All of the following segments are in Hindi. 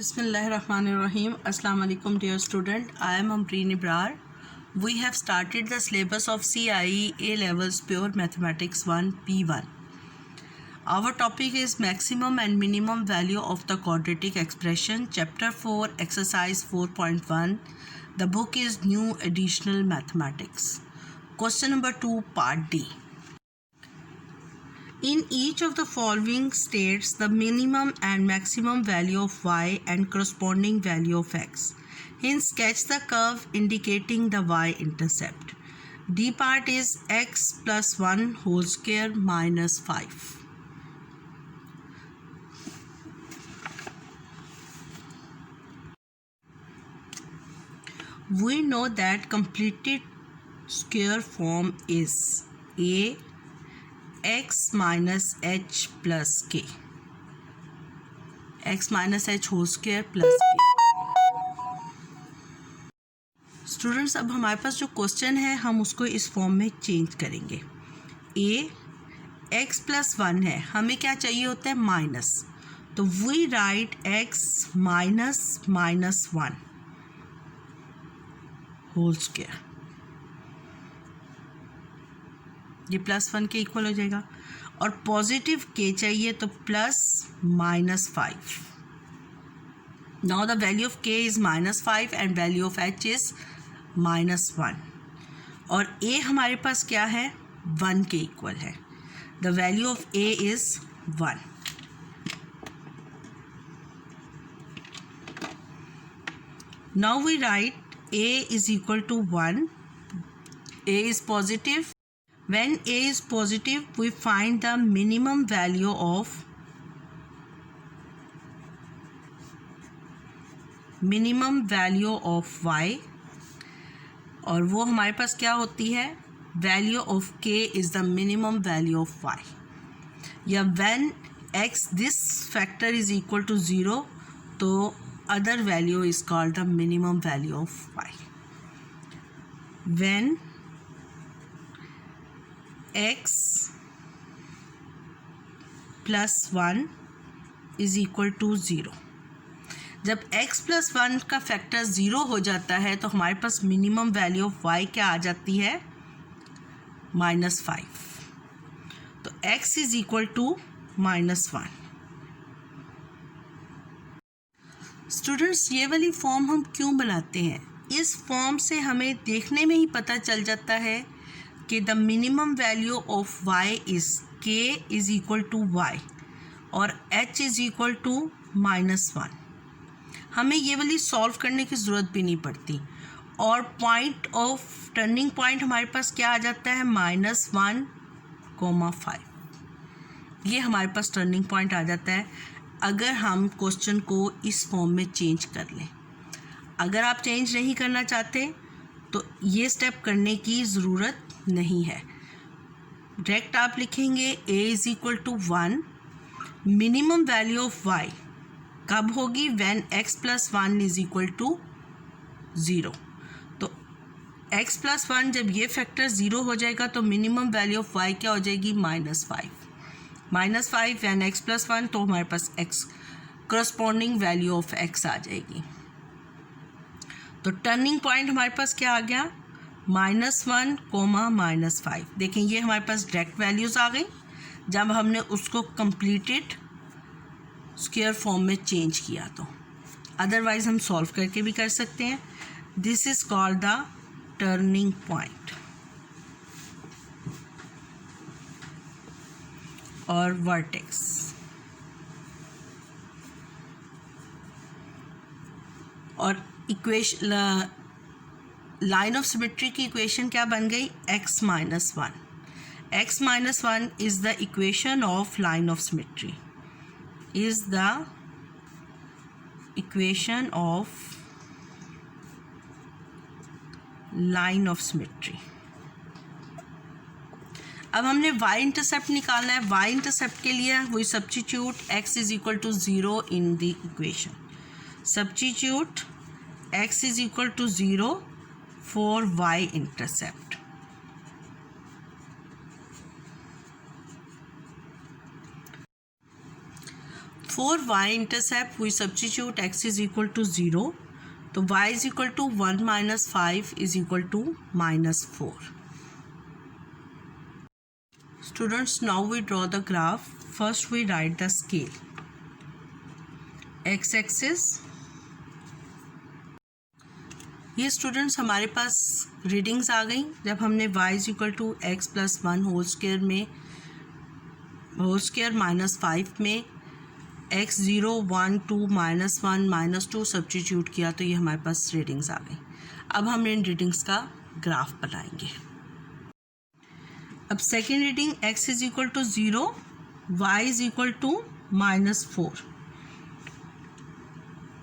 Bismillahirrahmanirrahim. Assalamu alaikum dear student. I am Amreen Ibrar. We have started the syllabus of CIE A Levels Pure Mathematics 1 P1. Our topic is maximum and minimum value of the quadratic expression. Chapter 4 Exercise 4.1. The book is New Additional Mathematics. Question number 2 Part D. In each of the following states the minimum and maximum value of y and corresponding value of x. Hence sketch the curve indicating the y-intercept. D part is x plus 1 whole square minus 5. We know that completed square form is a x minus h plus k, x minus h whole square plus k. Students अब हमारे पास जो क्वेश्चन है हम उसको इस फॉर्म में चेंज करेंगे. a x प्लस 1 है, हमें क्या चाहिए होता है माइनस, तो we write x minus minus 1 whole square, ये प्लस 1 के इक्वल हो जाएगा. और पॉजिटिव k चाहिए तो plus minus 5. Now the value of k is minus 5 and value of h is minus 1. और a हमारे पास क्या है 1 के इक्वल है. The value of a is 1. Now we write a is equal to 1. a is positive. When a is positive, we find the minimum value of y, और वो हमारे पास क्या होती है value of k is the minimum value of y. या when x this factor is equal to 0, तो other value is called the minimum value of y. When x plus 1 is equal to 0, जब x प्लस 1 का फैक्टर 0 हो जाता है तो हमारे पास मिनिमम वैल्यू ऑफ y क्या आ जाती है माइनस 5. तो x is equal to minus 1. Students ये वाली फॉर्म हम क्यों बनाते हैं, इस फॉर्म से हमें देखने में ही पता चल जाता है कि the minimum value of y is k is equal to y और h is equal to minus 1. हमें ये वाली सॉल्व करने की ज़रूरत भी नहीं पड़ती. और पॉइंट ऑफ टर्निंग पॉइंट हमारे पास क्या आ जाता है माइनस 1,5. ये हमारे पास टर्निंग पॉइंट आ जाता है अगर हम क्वेश्चन को इस फॉर्म में चेंज कर लें. अगर आप चेंज नहीं करना चाहते तो ये स्टेप करने की ज़रूरत नहीं है. डायरेक्ट आप लिखेंगे a is equal to 1. Minimum value of y कब होगी when x plus 1 is equal to 0. तो x प्लस 1 जब ये फैक्टर 0 हो जाएगा तो मिनिमम वैल्यू ऑफ y क्या हो जाएगी minus 5. Minus 5 when x plus 1, तो हमारे पास x corresponding value of x आ जाएगी. तो टर्निंग पॉइंट हमारे पास क्या आ गया माइनस 1 कोमा माइनस 5. देखें ये हमारे पास डायरेक्ट वैल्यूज़ आ गई जब हमने उसको कंप्लीटेड स्क्वायर फॉर्म में चेंज किया. तो अदरवाइज़ हम सॉल्व करके भी कर सकते हैं. This is called the turning point और वर्टेक्स. और इक्वेशन लाइन ऑफ सिमेट्री की इक्वेशन क्या बन गई x minus 1. x minus 1 is the equation of line of symmetry, is the equation of line of symmetry. अब हमने y इंटरसेप्ट निकालना है. y इंटरसेप्ट के लिए we substitute x is equal to 0 in the equation. Substitute x is equal to 0 for y intercept. For y intercept we substitute x is equal to 0, तो y is equal to 1 minus 5 is equal to -4. Students, now we draw the graph. First we write the scale. X axis. ये स्टूडेंट्स हमारे पास रीडिंग्स आ गई जब हमने y is equal to x plus 1 whole square -5 में x 0 1 2 -1 -2 सब्स्टिट्यूट किया, तो ये हमारे पास रीडिंग्स आ गई. अब हम इन रीडिंग्स का ग्राफ बनाएंगे. अब second reading x is equal to 0, y is equal to -4.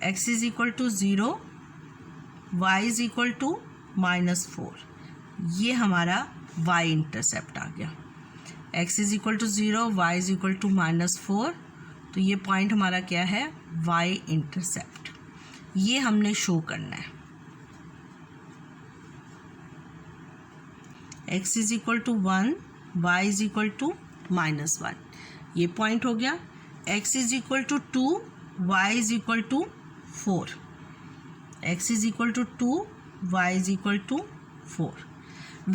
x is equal to 0, y is equal to -4. ये हमारा y इंटरसेप्ट आ गया. x is equal to 0, y is equal to -4, तो ये पॉइंट हमारा क्या है, y इंटरसेप्ट. ये हमने शो करना है. x is equal to 1, y is equal to -1, ये पॉइंट हो गया. x is equal to 2, y is equal to 4. x is equal to 2, y is equal to 4.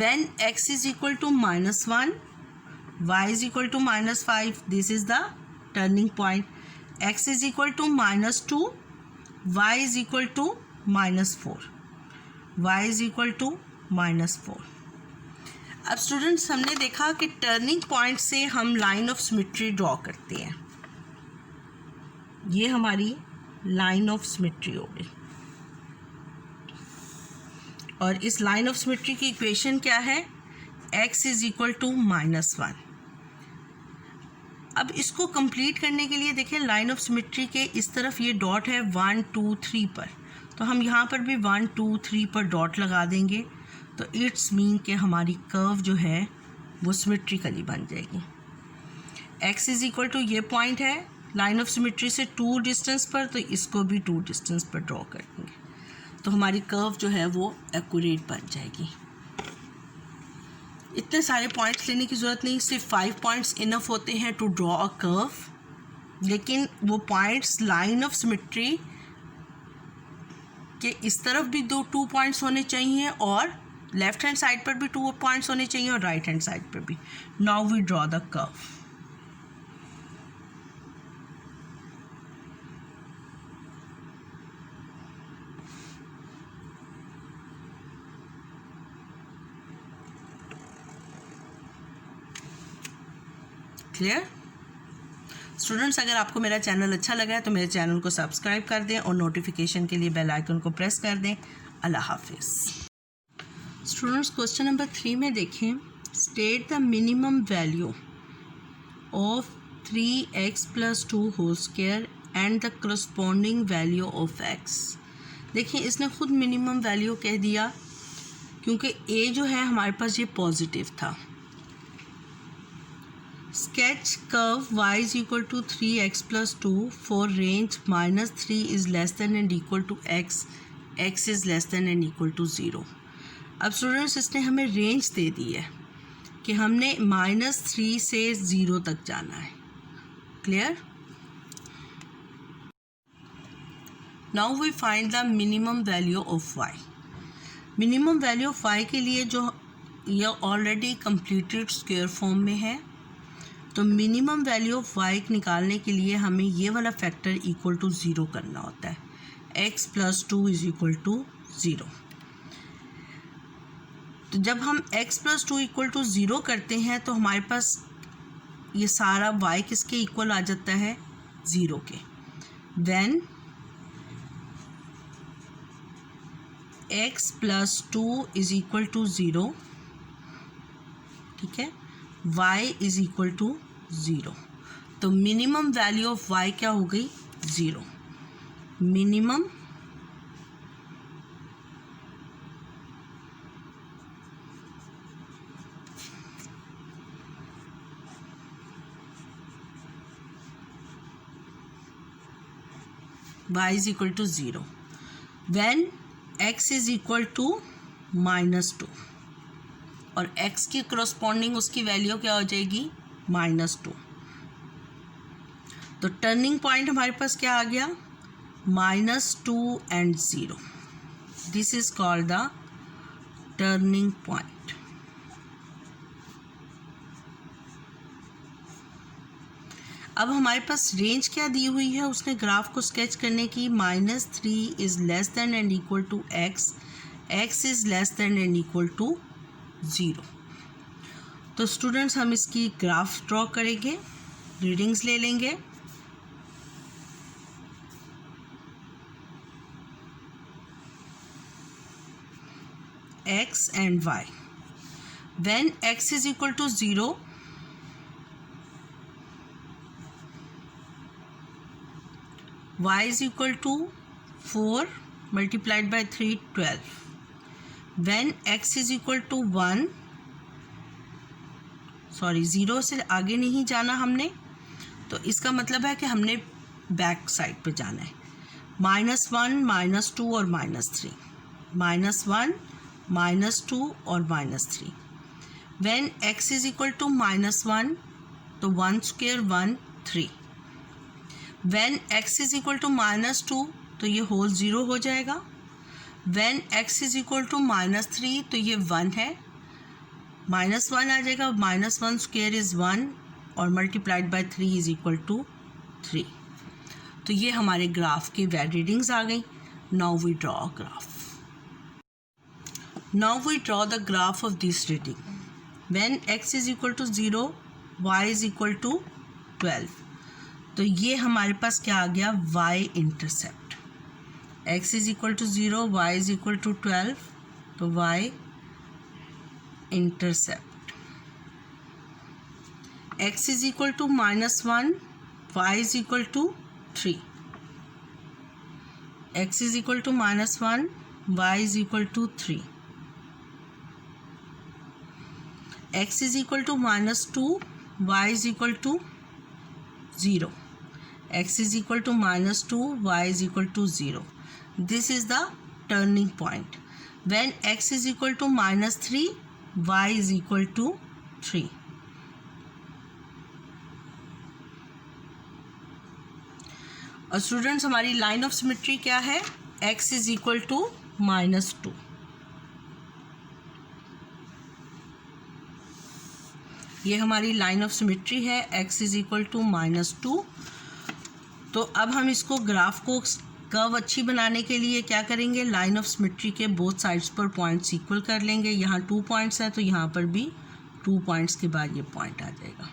When x is equal to -1, y is equal to -5, this is the turning point. x is equal to -2, y is equal to -4. y is equal to -4. अब स्टूडेंट्स हमने देखा कि टर्निंग पॉइंट से हम लाइन ऑफ सिमेट्री ड्रॉ करते हैं. ये हमारी लाइन ऑफ सिमेट्री हो गई, और इस लाइन ऑफ सिमेट्री की इक्वेशन क्या है, x इज इक्वल टू -1. अब इसको कंप्लीट करने के लिए देखिए लाइन ऑफ सिमेट्री के इस तरफ ये डॉट है 1 2 3 पर, तो हम यहाँ पर भी 1 2 3 पर डॉट लगा देंगे, तो इट्स मीन कि हमारी कर्व जो है वो सिमेट्रिकली बन जाएगी. x इज इक्वल टू ये पॉइंट है लाइन ऑफ सिमेट्री से 2 डिस्टेंस पर, तो इसको भी 2 डिस्टेंस पर ड्रॉ कर देंगे, तो हमारी कर्व जो है वो एक्यूरेट बन जाएगी. इतने सारे पॉइंट्स लेने की ज़रूरत नहीं, सिर्फ 5 पॉइंट्स इनफ होते हैं टू ड्रॉ अ कर्व. लेकिन वो पॉइंट्स लाइन ऑफ सिमेट्री के इस तरफ भी 2 पॉइंट्स होने चाहिए, और लेफ्ट हैंड साइड पर भी 2 पॉइंट्स होने चाहिए, और राइट हैंड साइड पर भी. Now we draw the curve. Clear students, अगर आपको मेरा चैनल अच्छा लगा है तो मेरे चैनल को सब्सक्राइब कर दें और नोटिफिकेशन के लिए बेल आइकन को प्रेस कर दें. अल्लाह हाफिज़. स्टूडेंट्स, क्वेश्चन नंबर 3 में देखें, state the minimum value of 3x + 2 whole square and the corresponding value of x. देखिए इसने खुद मिनिमम वैल्यू कह दिया, क्योंकि a जो है हमारे पास ये पॉजिटिव था. Sketch curve y is equal to 3x plus 2 for range -3 is less than and equal to x, x is less than and equal to 0. अब स्टूडेंट्स इसने हमें रेंज दे दी है कि हमने -3 से 0 तक जाना है. Clear. Now we find the minimum value of y. Minimum value of y के लिए जो ये ऑलरेडी कंप्लीटेड स्क्वायर फॉर्म में है, तो मिनिमम वैल्यू ऑफ y निकालने के लिए हमें ये वाला फैक्टर इक्वल टू 0 करना होता है. x + 2 is equal to 0. तो जब हम x + 2 इक्वल टू 0 करते हैं तो हमारे पास ये सारा y किसके इक्वल आ जाता है, 0 के. Then x + 2 is equal to 0. ठीक है, y इज इक्वल टू 0. तो मिनिमम वैल्यू ऑफ y क्या हो गई, 0. Minimum y is equal to 0 when x is equal to -2, और x की करस्पॉन्डिंग उसकी वैल्यू क्या हो जाएगी, -2. तो टर्निंग पॉइंट हमारे पास क्या आ गया, -2 and 0. This is called the turning point. अब हमारे पास रेंज क्या दी हुई है उसने ग्राफ को स्केच करने की, -3 is less than and equal to x, x is less than and equal to 0. तो स्टूडेंट्स हम इसकी ग्राफ ड्रॉ करेंगे, रीडिंग्स ले लेंगे. x and y. When x is equal to 0, y is equal to 4 multiplied by 3, 12. When x is equal to 1, sorry 0 से आगे नहीं जाना हमने, तो इसका मतलब है कि हमने बैक साइड पे जाना है. -1, -2 और -3, -1, -2 और -3. When x is equal to -1, तो 1 square 1, 3. When x is equal to -2, तो ये होल 0 हो जाएगा. When x is equal to -3, तो ये 1 है, -1 आ जाएगा, -1 स्क्वेयर इज़ 1 और multiplied by 3 is equal to 3. तो ये हमारे ग्राफ की रीडिंग्स आ गई. Now we draw a graph. Now we draw the graph of this reading. When x is equal to 0, y is equal to 12. तो ये हमारे पास क्या आ गया, y intercept. x is equal to 0, y is equal to 12, तो y intercept. x is equal to -1, y is equal to 3. x is equal to -1, y is equal to 3. x is equal to -2, y is equal to 0. x is equal to -2, y is equal to 0. This is the turning point. When x is equal to -3, y is equal to 3. और स्टूडेंट्स हमारी लाइन ऑफ सिमेट्री क्या है, x is equal to -2. ये हमारी लाइन ऑफ सिमेट्री है, x इज़ इक्वल टू -2. तो अब हम इसको ग्राफ को कर्व अच्छी बनाने के लिए क्या करेंगे, लाइन ऑफ सिमेट्री के बोथ साइड्स पर पॉइंट्स इक्वल कर लेंगे. यहाँ 2 पॉइंट्स हैं तो यहाँ पर भी 2 पॉइंट्स के बाद ये पॉइंट आ जाएगा.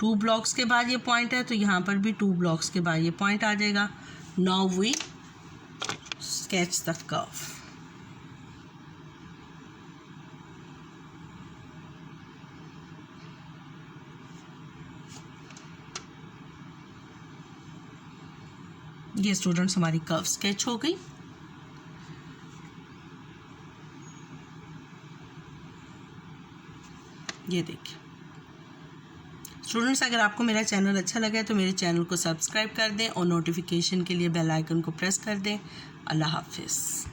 2 ब्लॉक्स के बाद ये पॉइंट है तो यहाँ पर भी 2 ब्लॉक्स के बाद ये पॉइंट आ जाएगा. Now we sketch the curve. ये स्टूडेंट्स हमारी कर्व स्केच हो गई. ये देखिए स्टूडेंट्स, अगर आपको मेरा चैनल अच्छा लगा है तो मेरे चैनल को सब्सक्राइब कर दें और नोटिफिकेशन के लिए बेल आइकन को प्रेस कर दें. अल्लाह हाफिज़.